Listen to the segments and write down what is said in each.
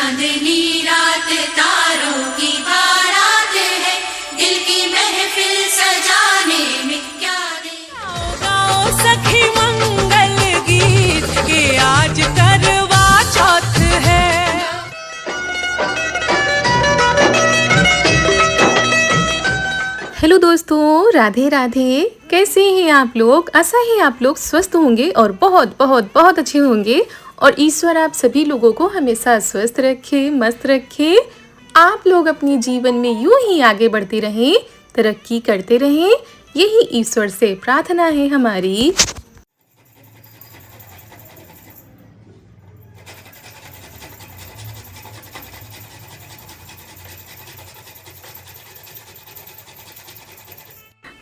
चांदनी रात तारों की बारात है, दिल की महफिल सजाने में क्या देर। गाओ सखी मंगल गीत के आज करवा चौथ है। हेलो दोस्तों, राधे राधे। कैसे हैं आप लोग? आशा है आप लोग स्वस्थ होंगे और बहुत बहुत बहुत अच्छे होंगे। और ईश्वर आप सभी लोगों को हमेशा स्वस्थ रखे, मस्त रखे। आप लोग अपने जीवन में यूं ही आगे बढ़ते रहें, तरक्की करते रहें, यही ईश्वर से प्रार्थना है हमारी।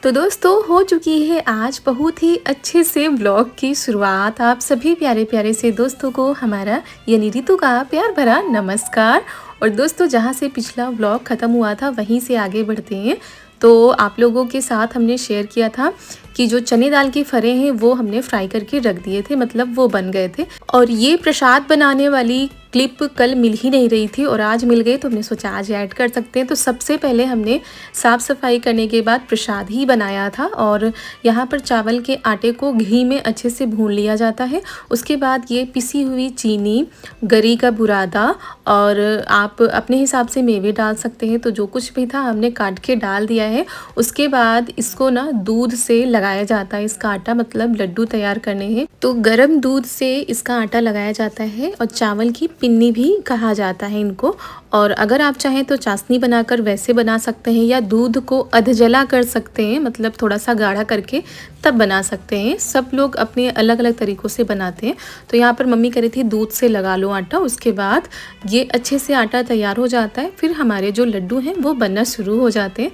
तो दोस्तों, हो चुकी है आज बहुत ही अच्छे से व्लॉग की शुरुआत। आप सभी प्यारे प्यारे से दोस्तों को हमारा यानी रितु का प्यार भरा नमस्कार। और दोस्तों, जहाँ से पिछला व्लॉग ख़त्म हुआ था वहीं से आगे बढ़ते हैं। तो आप लोगों के साथ हमने शेयर किया था कि जो चने दाल के फरे हैं वो हमने फ्राई करके रख दिए थे, मतलब वो बन गए थे। और ये प्रसाद बनाने वाली क्लिप कल मिल ही नहीं रही थी और आज मिल गई, तो हमने सोचा आज ऐड कर सकते हैं। तो सबसे पहले हमने साफ़ सफाई करने के बाद प्रसाद ही बनाया था। और यहाँ पर चावल के आटे को घी में अच्छे से भून लिया जाता है। उसके बाद ये पिसी हुई चीनी, गरी का बुरादा और आप अपने हिसाब से मेवे डाल सकते हैं। तो जो कुछ भी था हमने काट के डाल दिया है। उसके बाद इसको ना दूध से लगाया जाता है, इसका आटा, मतलब लड्डू तैयार करने हैं तो गर्म दूध से इसका आटा लगाया जाता है। और चावल की पिन्नी भी कहा जाता है इनको। और अगर आप चाहें तो चाशनी बनाकर वैसे बना सकते हैं या दूध को अधजला कर सकते हैं, मतलब थोड़ा सा गाढ़ा करके तब बना सकते हैं। सब लोग अपने अलग अलग तरीक़ों से बनाते हैं। तो यहाँ पर मम्मी कह रही थी दूध से लगा लो आटा। उसके बाद ये अच्छे से आटा तैयार हो जाता है, फिर हमारे जो लड्डू हैं वो बनना शुरू हो जाते हैं।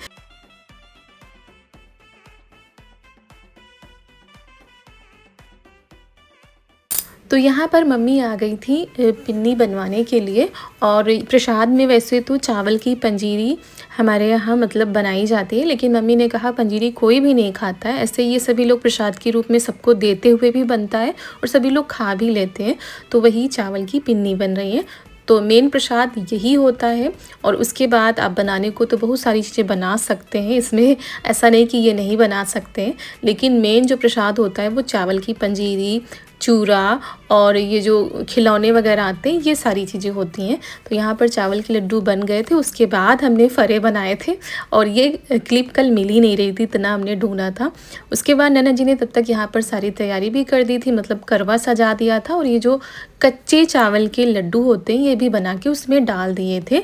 तो यहाँ पर मम्मी आ गई थी पिन्नी बनवाने के लिए। और प्रसाद में वैसे तो चावल की पंजीरी हमारे यहाँ मतलब बनाई जाती है, लेकिन मम्मी ने कहा पंजीरी कोई भी नहीं खाता है, ऐसे ये सभी लोग प्रसाद के रूप में सबको देते हुए भी बनता है और सभी लोग खा भी लेते हैं। तो वही चावल की पिन्नी बन रही है। तो मेन प्रसाद यही होता है। और उसके बाद आप बनाने को तो बहुत सारी चीज़ें बना सकते हैं, इसमें ऐसा नहीं कि ये नहीं बना सकते हैं, लेकिन मेन जो प्रसाद होता है वो चावल की पंजीरी, चूरा और ये जो खिलौने वगैरह आते हैं, ये सारी चीज़ें होती हैं। तो यहाँ पर चावल के लड्डू बन गए थे। उसके बाद हमने फरे बनाए थे और ये क्लिप कल मिल ही नहीं रही थी, इतना हमने ढूंढा था। उसके बाद नैना जी ने तब तक यहाँ पर सारी तैयारी भी कर दी थी, मतलब करवा सजा दिया था। और ये जो कच्चे चावल के लड्डू होते हैं ये भी बना के उसमें डाल दिए थे।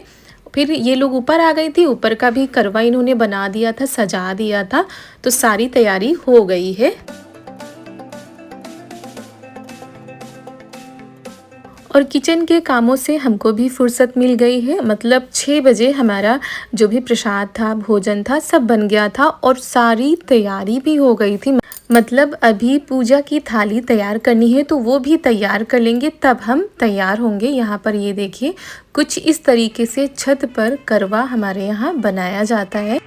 फिर ये लोग ऊपर आ गई थी, ऊपर का भी करवा इन्होंने बना दिया था, सजा दिया था। तो सारी तैयारी हो गई है। और किचन के कामों से हमको भी फुर्सत मिल गई है। मतलब 6 बजे हमारा जो भी प्रसाद था, भोजन था, सब बन गया था और सारी तैयारी भी हो गई थी। मतलब अभी पूजा की थाली तैयार करनी है तो वो भी तैयार कर लेंगे, तब हम तैयार होंगे। यहाँ पर ये देखिए कुछ इस तरीके से छत पर करवा हमारे यहाँ बनाया जाता है।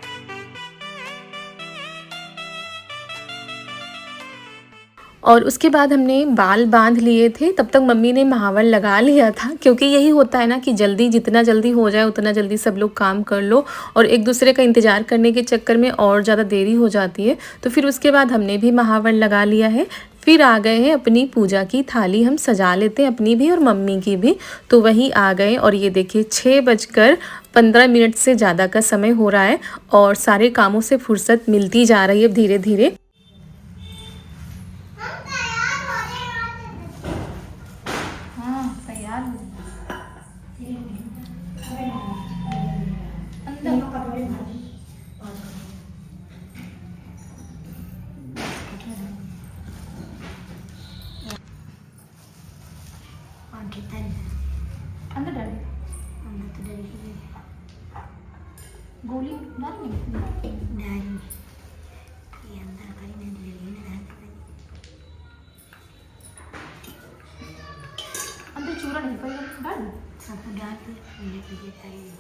और उसके बाद हमने बाल बांध लिए थे, तब तक मम्मी ने महावर लगा लिया था, क्योंकि यही होता है ना कि जल्दी, जितना जल्दी हो जाए उतना जल्दी सब लोग काम कर लो। और एक दूसरे का इंतज़ार करने के चक्कर में और ज़्यादा देरी हो जाती है। तो फिर उसके बाद हमने भी महावर लगा लिया है। फिर आ गए हैं अपनी पूजा की थाली हम सजा लेते हैं, अपनी भी और मम्मी की भी। तो वही आ गए और ये देखिए 6:15 से ज़्यादा का समय हो रहा है और सारे कामों से फुर्सत मिलती जा रही है अब धीरे धीरे। अंदर डाल अंदर तो डाली गोली डाल ये अंदर कहीं नहीं ले लेना अंदर चूरा नहीं पड़ेगा, डाल सब डाल के लेके चाहिए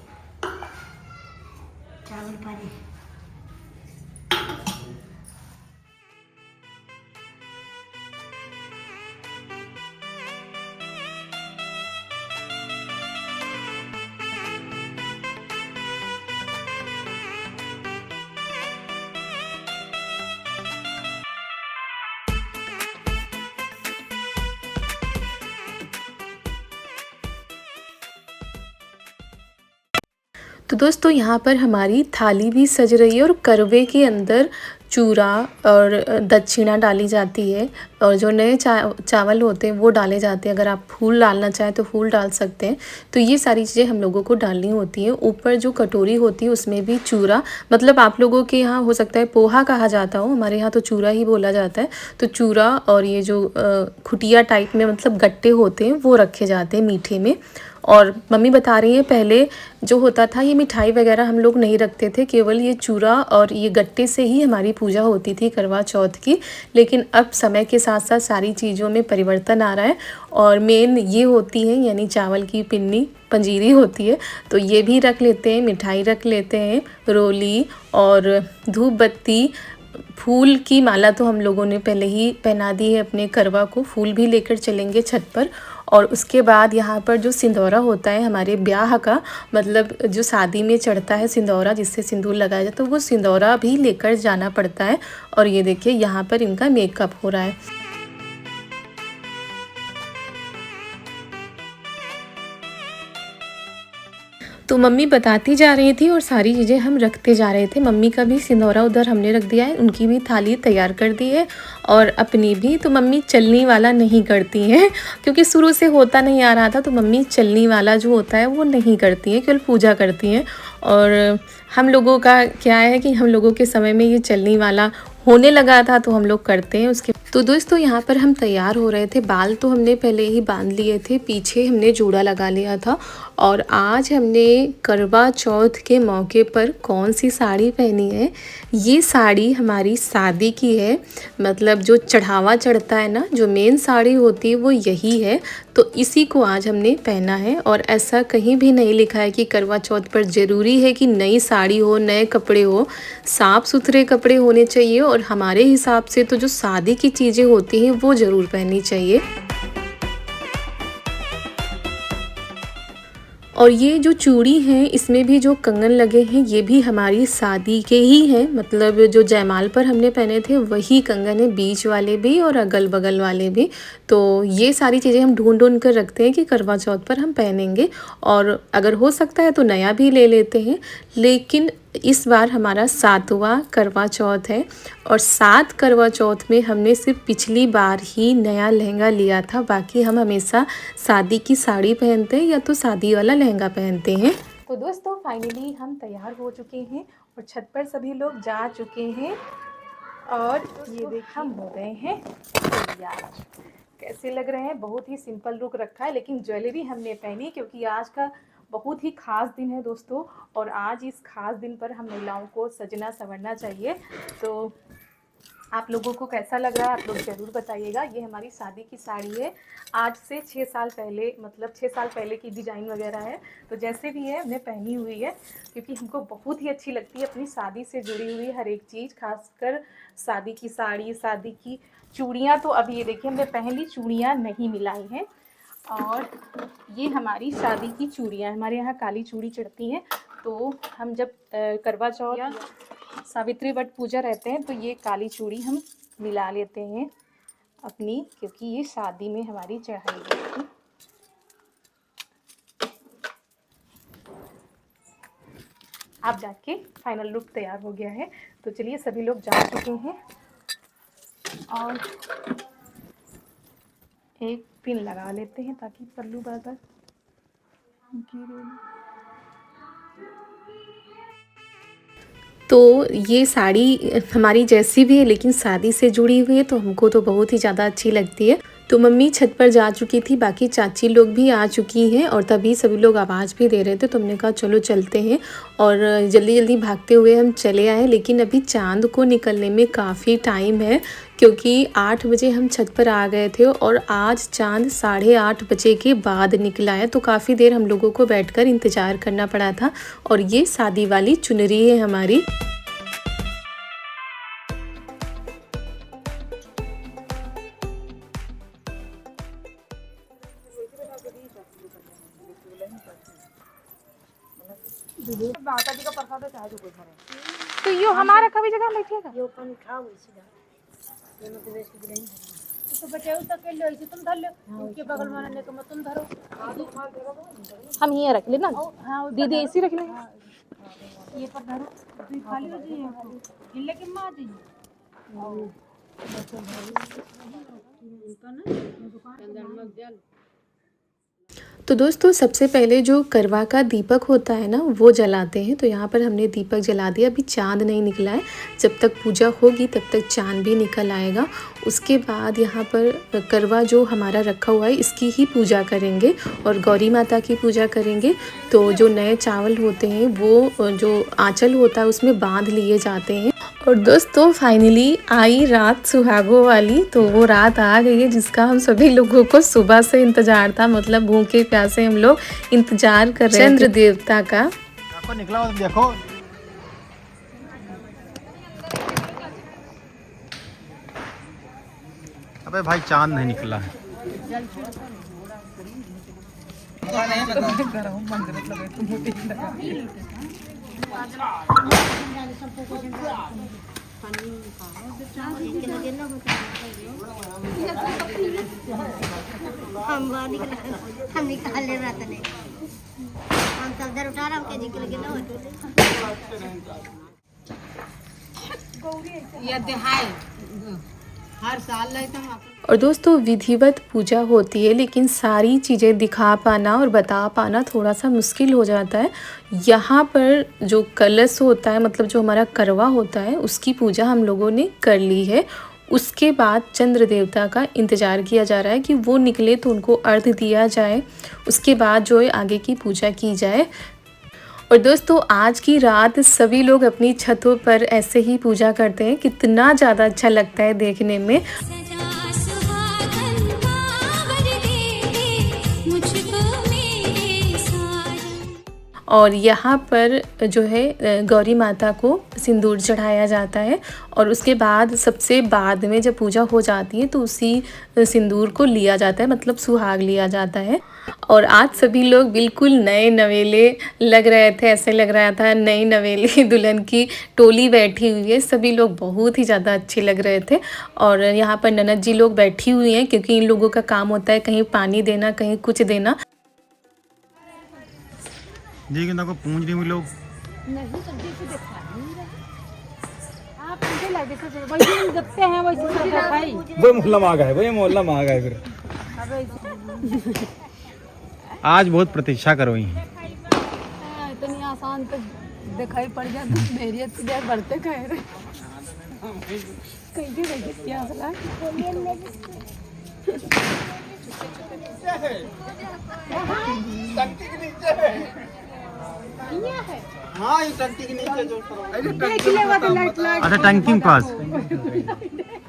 चावल पानी। तो दोस्तों यहाँ पर हमारी थाली भी सज रही है और करवे के अंदर चूरा और दक्षिणा डाली जाती है और जो नए चावल होते हैं वो डाले जाते हैं। अगर आप फूल डालना चाहें तो फूल डाल सकते हैं। तो ये सारी चीज़ें हम लोगों को डालनी होती हैं। ऊपर जो कटोरी होती है उसमें भी चूरा, मतलब आप लोगों के यहाँ हो सकता है पोहा कहा जाता हो, हमारे यहाँ तो चूरा ही बोला जाता है। तो चूरा और ये जो खुटिया टाइप में मतलब गट्टे होते हैं वो रखे जाते हैं मीठे में। और मम्मी बता रही है पहले जो होता था ये मिठाई वगैरह हम लोग नहीं रखते थे, केवल ये चूरा और ये गट्टे से ही हमारी पूजा होती थी करवा चौथ की। लेकिन अब समय के साथ साथ सारी चीज़ों में परिवर्तन आ रहा है और मेन ये होती है यानी चावल की पिन्नी पंजीरी होती है, तो ये भी रख लेते हैं, मिठाई रख लेते हैं, रोली और धूप बत्ती, फूल की माला तो हम लोगों ने पहले ही पहना दी है अपने करवा को, फूल भी लेकर चलेंगे छत पर। और उसके बाद यहाँ पर जो सिंदौरा होता है हमारे ब्याह का, मतलब जो शादी में चढ़ता है सिंदौरा जिससे सिंदूर लगाया जाता है, तो वो सिंदौरा भी लेकर जाना पड़ता है। और ये देखिए यहाँ पर इनका मेकअप हो रहा है। तो मम्मी बताती जा रही थी और सारी चीज़ें हम रखते जा रहे थे। मम्मी का भी सिंदौरा उधर हमने रख दिया है, उनकी भी थाली तैयार कर दी है और अपनी भी। तो मम्मी चलनी वाला नहीं करती हैं क्योंकि शुरू से होता नहीं आ रहा था, तो मम्मी चलनी वाला जो होता है वो नहीं करती हैं, केवल पूजा करती हैं। और हम लोगों का क्या है कि हम लोगों के समय में ये चलनी वाला होने लगा था तो हम लोग करते हैं उसके। तो दोस्तों यहाँ पर हम तैयार हो रहे थे, बाल तो हमने पहले ही बांध लिए थे, पीछे हमने जूड़ा लगा लिया था। और आज हमने करवा चौथ के मौके पर कौन सी साड़ी पहनी है, ये साड़ी हमारी शादी की है, मतलब जो चढ़ावा चढ़ता है ना, जो मेन साड़ी होती है वो यही है। तो इसी को आज हमने पहना है और ऐसा कहीं भी नहीं लिखा है कि करवा चौथ पर ज़रूरी है कि नई साड़ी हो, नए कपड़े हो, साफ़ सुथरे कपड़े होने चाहिए। और हमारे हिसाब से तो जो शादी की चीज़ें होती हैं वो ज़रूर पहननी चाहिए। और ये जो चूड़ी हैं इसमें भी जो कंगन लगे हैं ये भी हमारी शादी के ही हैं, मतलब जो जयमाल पर हमने पहने थे वही कंगन है, बीच वाले भी और अगल बगल वाले भी। तो ये सारी चीज़ें हम ढूंढ ढूंढ कर रखते हैं कि करवा चौथ पर हम पहनेंगे और अगर हो सकता है तो नया भी ले लेते हैं। लेकिन इस बार हमारा 7वां करवा चौथ है और 7 करवा चौथ में हमने सिर्फ पिछली बार ही नया लहंगा लिया था, बाकी हम हमेशा शादी की साड़ी पहनते हैं या तो शादी वाला लहंगा पहनते हैं। तो दोस्तों फाइनली हम तैयार हो चुके हैं और छत पर सभी लोग जा चुके हैं और ये देखिए हम हो गए हैं तैयार। कैसे लग रहे हैं? बहुत ही सिंपल लुक रखा है, लेकिन ज्वेलरी हमने पहनी क्योंकि आज का बहुत ही ख़ास दिन है दोस्तों और आज इस ख़ास दिन पर हम महिलाओं को सजना संवरना चाहिए। तो आप लोगों को कैसा लग रहा है आप लोग ज़रूर बताइएगा। ये हमारी शादी की साड़ी है, आज से 6 साल पहले, मतलब 6 साल पहले की डिज़ाइन वगैरह है। तो जैसे भी है हमने पहनी हुई है क्योंकि हमको बहुत ही अच्छी लगती है अपनी शादी से जुड़ी हुई हर एक चीज़, खासकर शादी की साड़ी, शादी की चूड़ियाँ। तो अब ये देखिए हमने पहली चूड़ियाँ नहीं मिलाई हैं और ये हमारी शादी की चूड़ियाँ, हमारे यहाँ काली चूड़ी चढ़ती हैं। तो हम जब करवा चौथ या सावित्री वट पूजा रहते हैं तो ये काली चूड़ी हम मिला लेते हैं अपनी, क्योंकि ये शादी में हमारी चढ़ाई गई थी। आप जाके फाइनल लुक तैयार हो गया है, तो चलिए सभी लोग जा चुके हैं और एक पिन लगा लेते हैं ताकि पल्लू बार बार गिरे ना। तो ये साड़ी हमारी जैसी भी है लेकिन शादी से जुड़ी हुई है तो हमको तो बहुत ही ज़्यादा अच्छी लगती है। तो मम्मी छत पर जा चुकी थी, बाकी चाची लोग भी आ चुकी हैं और तभी सभी लोग आवाज़ भी दे रहे थे, तो हमने कहा चलो चलते हैं और जल्दी जल्दी भागते हुए हम चले आए। लेकिन अभी चाँद को निकलने में काफ़ी टाइम है क्योंकि 8 बजे हम छत पर आ गए थे और आज चाँद 8:30 बजे के बाद निकला है। तो काफ़ी देर हम लोगों को बैठकर इंतज़ार करना पड़ा था। और ये शादी वाली चुनरी है हमारी। माता जी का प्रसाद चाहे जो कोई करे तो यो हमारा कभी जगह बैठिएगा यो पानी खाओ सीधा ये मत देश की नहीं तो बचाओ तक के लो तुम धर लो उनके बगल में आने को मत तुम धरो हम ये रख लेना, दीदी ऐसी रख लेंगे। ये पर धरो तू खाली हो जाइए आपको गिल्ले के मार जाइए तो दोस्तों सबसे पहले जो करवा का दीपक होता है ना वो जलाते हैं। तो यहाँ पर हमने दीपक जला दिया। अभी चाँद नहीं निकला है, जब तक पूजा होगी तब तक चाँद भी निकल आएगा। उसके बाद यहाँ पर करवा जो हमारा रखा हुआ है इसकी ही पूजा करेंगे और गौरी माता की पूजा करेंगे। तो जो नए चावल होते हैं वो जो आंचल होता है उसमें बांध लिए जाते हैं। और दोस्तों फाइनली आई रात सुहागों वाली। तो वो रात आ गई है जिसका हम सभी लोगों को सुबह से इंतजार था, मतलब भूखे प्यासे हम लोग इंतजार कर रहे हैं चंद्र देवता का। देखो निकला हो, देखो अबे भाई चांद नहीं निकला है। हम निकाल ले रहा था नहीं हम सब उधर उठा रहा हूँ के निकल गया ये दिहाई हर साल लेते हम और दोस्तों विधिवत पूजा होती है लेकिन सारी चीज़ें दिखा पाना और बता पाना थोड़ा सा मुश्किल हो जाता है। यहाँ पर जो कलश होता है, मतलब जो हमारा करवा होता है, उसकी पूजा हम लोगों ने कर ली है। उसके बाद चंद्र देवता का इंतज़ार किया जा रहा है कि वो निकले तो उनको अर्घ दिया जाए, उसके बाद जो है आगे की पूजा की जाए। और दोस्तों आज की रात सभी लोग अपनी छतों पर ऐसे ही पूजा करते हैं, कितना ज़्यादा अच्छा लगता है देखने में। सजा सुहागन बाबर दे दे मुझको मेरे साजन। और यहाँ पर जो है गौरी माता को सिंदूर चढ़ाया जाता है और उसके बाद सबसे बाद में जब पूजा हो जाती है तो उसी सिंदूर को लिया जाता है, मतलब सुहाग लिया जाता है। और आज सभी लोग बिल्कुल नए नवेले लग रहे थे, ऐसे लग रहा था नई नवेली दुल्हन की टोली बैठी हुई है। सभी लोग बहुत ही ज़्यादा अच्छे लग रहे थे। और यहाँ पर ननद जी लोग बैठी हुई हैं क्योंकि इन लोगों का काम होता है कहीं पानी देना, कहीं कुछ देना। जी कि को पूछ रही लोग नहीं सब देखो देखा नहीं रहा आप मुझे लगे तो वैसे हम जपते हैं वैसे सब भाई वही मोहल्ला में आ गए, वही मोहल्ला में आ गए। फिर आज बहुत प्रतीक्षा करो ही इतनी आसान तो दिखाई पड़ गया तो मेरी इतने बढ़ते कह रहे कहीं भी क्या बोला हाँ ये टंकी के नीचे जो अच्छा टंकी के पास।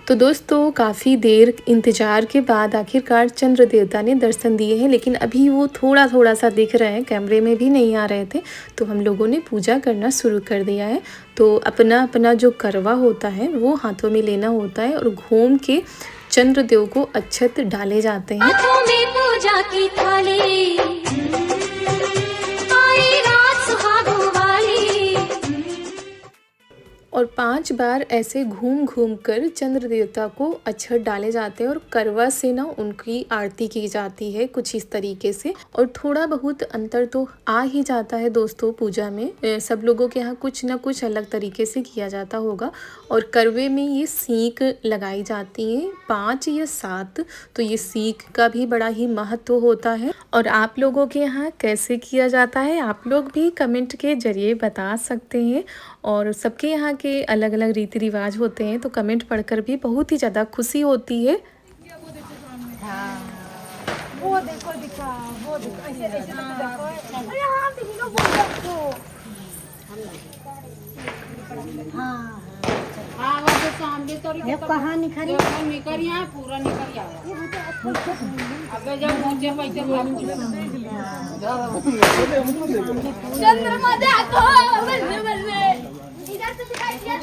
तो दोस्तों काफ़ी देर इंतज़ार के बाद आखिरकार चंद्र देवता ने दर्शन दिए हैं, लेकिन अभी वो थोड़ा थोड़ा सा दिख रहे हैं, कैमरे में भी नहीं आ रहे थे। तो हम लोगों ने पूजा करना शुरू कर दिया है। तो अपना अपना जो करवा होता है वो हाथों में लेना होता है और घूम के चंद्र देव को अक्षत डाले जाते हैं। हाथों में पूजा की थाली आई रात सुहागों वाली। और 5 बार ऐसे घूम घूम कर चंद्र देवता को अक्षत डाले जाते हैं और करवा से ना उनकी आरती की जाती है कुछ इस तरीके से। और थोड़ा बहुत अंतर तो आ ही जाता है दोस्तों पूजा में, सब लोगों के यहाँ कुछ ना कुछ अलग तरीके से किया जाता होगा। और करवे में ये सीख लगाई जाती हैं 5 या 7, तो ये सीख का भी बड़ा ही महत्व होता है। और आप लोगों के यहाँ कैसे किया जाता है आप लोग भी कमेंट के जरिए बता सकते हैं। और सबके यहाँ के अलग अलग रीति रिवाज होते हैं, तो कमेंट पढ़कर भी बहुत ही ज़्यादा खुशी होती है। वो देखो दिखा वो देखो ऐसे ऐसे देखो अरे हाँ देखो वो देखो हाँ हाँ वो जो सामने तो ये कहाँ निखरी निकल यहाँ पूरा निकल जाएगा। अबे जब मुझे पैसे चंद्रमा देखो बल्ले बल्ले इधर से दिखाई दिया।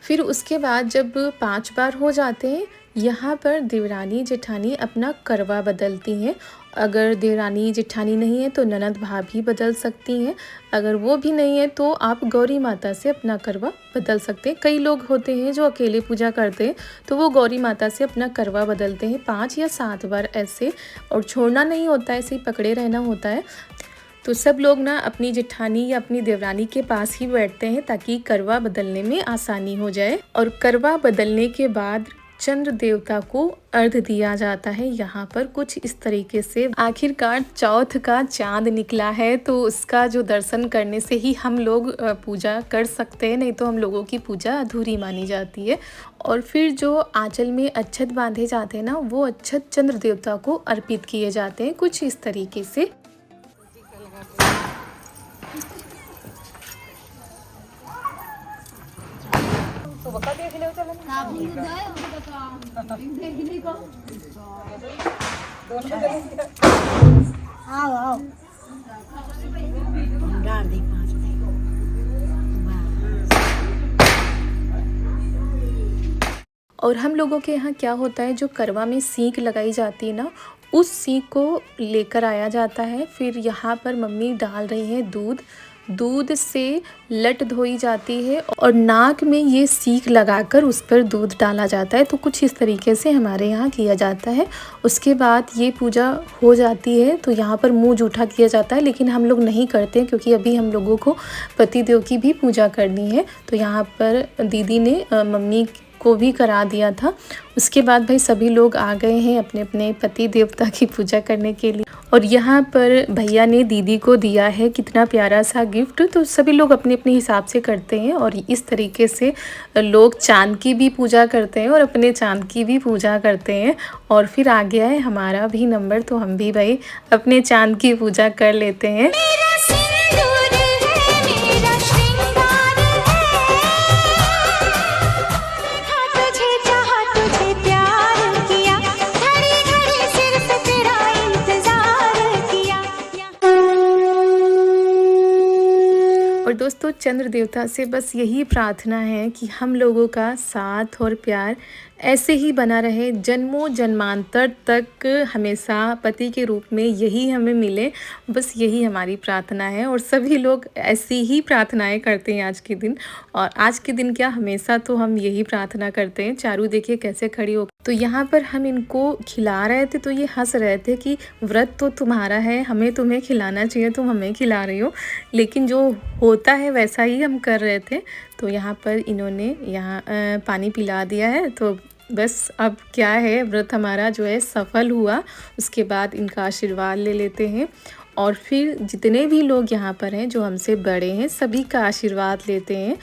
फिर उसके बाद जब 5 बार हो जाते हैं, यहाँ पर देवरानी जेठानी अपना करवा बदलती हैं। अगर देवरानी जेठानी नहीं है तो ननद भाभी बदल सकती हैं। अगर वो भी नहीं है तो आप गौरी माता से अपना करवा बदल सकते हैं। कई लोग होते हैं जो अकेले पूजा करते हैं तो वो गौरी माता से अपना करवा बदलते हैं 5 या 7 बार ऐसे, और छोड़ना नहीं होता है, ऐसे ही पकड़े रहना होता है। तो सब लोग ना अपनी जेठानी या अपनी देवरानी के पास ही बैठते हैं ताकि करवा बदलने में आसानी हो जाए। और करवा बदलने के बाद चंद्र देवता को अर्घ दिया जाता है यहाँ पर कुछ इस तरीके से। आखिरकार चौथ का चांद निकला है तो उसका जो दर्शन करने से ही हम लोग पूजा कर सकते हैं, नहीं तो हम लोगों की पूजा अधूरी मानी जाती है। और फिर जो आंचल में अक्षत बांधे जाते हैं ना, वो अक्षत चंद्र देवता को अर्पित किए जाते हैं कुछ इस तरीके से। आओ आओ डाल दी 5 और हम लोगों के यहाँ क्या होता है, जो करवा में सीख लगाई जाती है ना, उस सीख को लेकर आया जाता है। फिर यहाँ पर मम्मी डाल रही है दूध से लट धोई जाती है और नाक में ये सीख लगाकर उस पर दूध डाला जाता है। तो कुछ इस तरीके से हमारे यहाँ किया जाता है। उसके बाद ये पूजा हो जाती है तो यहाँ पर मुंह जूठा किया जाता है, लेकिन हम लोग नहीं करते क्योंकि अभी हम लोगों को पतिदेव की भी पूजा करनी है। तो यहाँ पर दीदी ने मम्मी को भी करा दिया था। उसके बाद भाई सभी लोग आ गए हैं अपने अपने पति देवता की पूजा करने के लिए। और यहाँ पर भैया ने दीदी को दिया है कितना प्यारा सा गिफ्ट। तो सभी लोग अपने अपने हिसाब से करते हैं और इस तरीके से लोग चांद की भी पूजा करते हैं और अपने चांद की भी पूजा करते हैं। और फिर आ गया है हमारा भी नंबर, तो हम भी भाई अपने चांद की पूजा कर लेते हैं। और दोस्तों चंद्र देवता से बस यही प्रार्थना है कि हम लोगों का साथ और प्यार ऐसे ही बना रहे, जन्मों जन्मांतर तक हमेशा पति के रूप में यही हमें मिले। बस यही हमारी प्रार्थना है और सभी लोग ऐसी ही प्रार्थनाएं करते हैं आज के दिन। और आज के दिन क्या, हमेशा तो हम यही प्रार्थना करते हैं। चारू देखिए कैसे खड़ी हो। तो यहाँ पर हम इनको खिला रहे थे तो ये हंस रहे थे कि व्रत तो तुम्हारा है, हमें तुम्हें खिलाना चाहिए, तुम हमें खिला रही हो। लेकिन जो होता है वैसा ही हम कर रहे थे। तो यहाँ पर इन्होंने यहाँ पानी पिला दिया है। तो बस अब क्या है, व्रत हमारा जो है सफल हुआ। उसके बाद इनका आशीर्वाद ले लेते हैं और फिर जितने भी लोग यहाँ पर हैं जो हमसे बड़े हैं सभी का आशीर्वाद लेते हैं।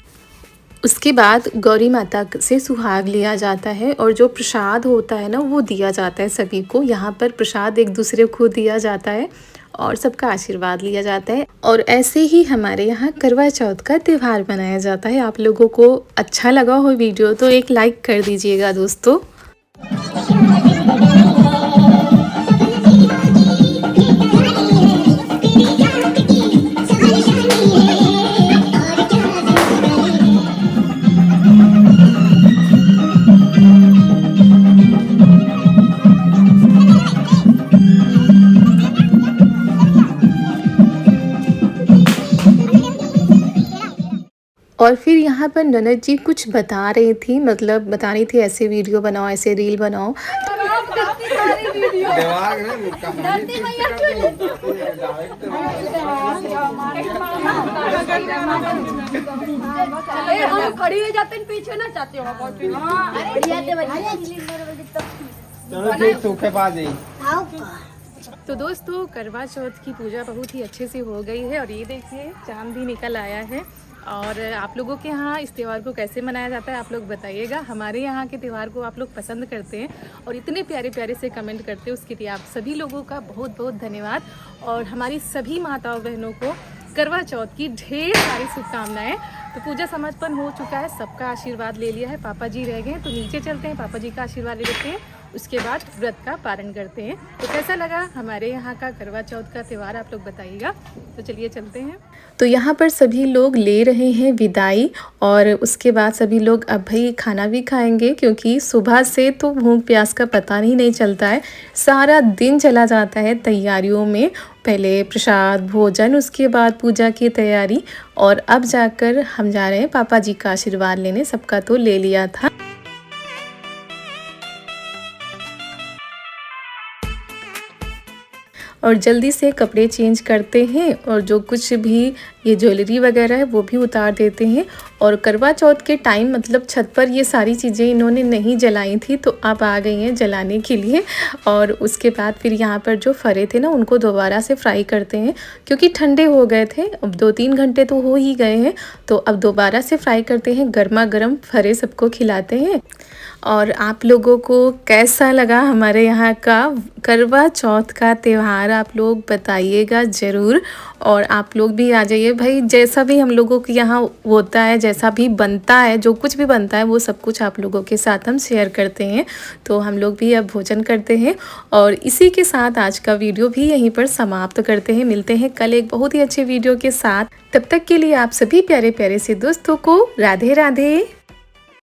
उसके बाद गौरी माता से सुहाग लिया जाता है और जो प्रसाद होता है ना वो दिया जाता है सभी को। यहाँ पर प्रसाद एक दूसरे को दिया जाता है और सबका आशीर्वाद लिया जाता है। और ऐसे ही हमारे यहाँ करवा चौथ का त्यौहार मनाया जाता है। आप लोगों को अच्छा लगा हो वीडियो तो एक लाइक कर दीजिएगा दोस्तों। और फिर यहाँ पर ननद जी कुछ बता रही थी, मतलब बता रही थी ऐसे वीडियो बनाओ, ऐसे रील बनाओ। हम खड़ी हो जाते हैं पीछे ना चाहते हो। तो दोस्तों करवा चौथ की पूजा बहुत ही अच्छे से हो गई है और ये देखिए चांद भी निकल आया है। और आप लोगों के यहाँ इस त्यौहार को कैसे मनाया जाता है आप लोग बताइएगा। हमारे यहाँ के त्यौहार को आप लोग पसंद करते हैं और इतने प्यारे प्यारे से कमेंट करते हैं, उसके लिए आप सभी लोगों का बहुत बहुत धन्यवाद। और हमारी सभी माताओं बहनों को करवा चौथ की ढेर सारी शुभकामनाएं। तो पूजा समापन हो चुका है, सबका आशीर्वाद ले लिया है, पापा जी रह गए हैं तो नीचे चलते हैं, पापा जी का आशीर्वाद ले लेते हैं, उसके बाद व्रत का पारण करते हैं। तो कैसा लगा हमारे यहाँ का करवा चौथ का त्यौहार आप लोग बताइएगा। तो चलिए चलते हैं। तो यहाँ पर सभी लोग ले रहे हैं विदाई और उसके बाद सभी लोग अब भाई खाना भी खाएंगे क्योंकि सुबह से तो भूख प्यास का पता ही नहीं चलता है, सारा दिन चला जाता है तैयारियों में। पहले प्रसाद भोजन, उसके बाद पूजा की तैयारी और अब जाकर हम जा रहे हैं पापा जी का आशीर्वाद लेने। सबका तो ले लिया था। और जल्दी से कपड़े चेंज करते हैं और जो कुछ भी ये ज्वेलरी वगैरह है वो भी उतार देते हैं। और करवा चौथ के टाइम मतलब छत पर ये सारी चीज़ें इन्होंने नहीं जलाई थी तो अब आ गई हैं जलाने के लिए। और उसके बाद फिर यहाँ पर जो फरे थे ना उनको दोबारा से फ्राई करते हैं क्योंकि ठंडे हो गए थे। अब 2-3 घंटे तो हो ही गए हैं तो अब दोबारा से फ्राई करते हैं, गर्मा गर्म फरे सबको खिलाते हैं। और आप लोगों को कैसा लगा हमारे यहाँ का करवा चौथ का त्यौहार आप लोग बताइएगा ज़रूर। और आप लोग भी आ जाइए भाई, जैसा भी हम लोगों के यहाँ होता है, जैसा भी बनता है, जो कुछ भी बनता है वो सब कुछ आप लोगों के साथ हम शेयर करते हैं। तो हम लोग भी अब भोजन करते हैं और इसी के साथ आज का वीडियो भी यहीं पर समाप्त करते हैं। मिलते हैं कल एक बहुत ही अच्छे वीडियो के साथ। तब तक के लिए आप सभी प्यारे प्यारे से दोस्तों को राधे राधे।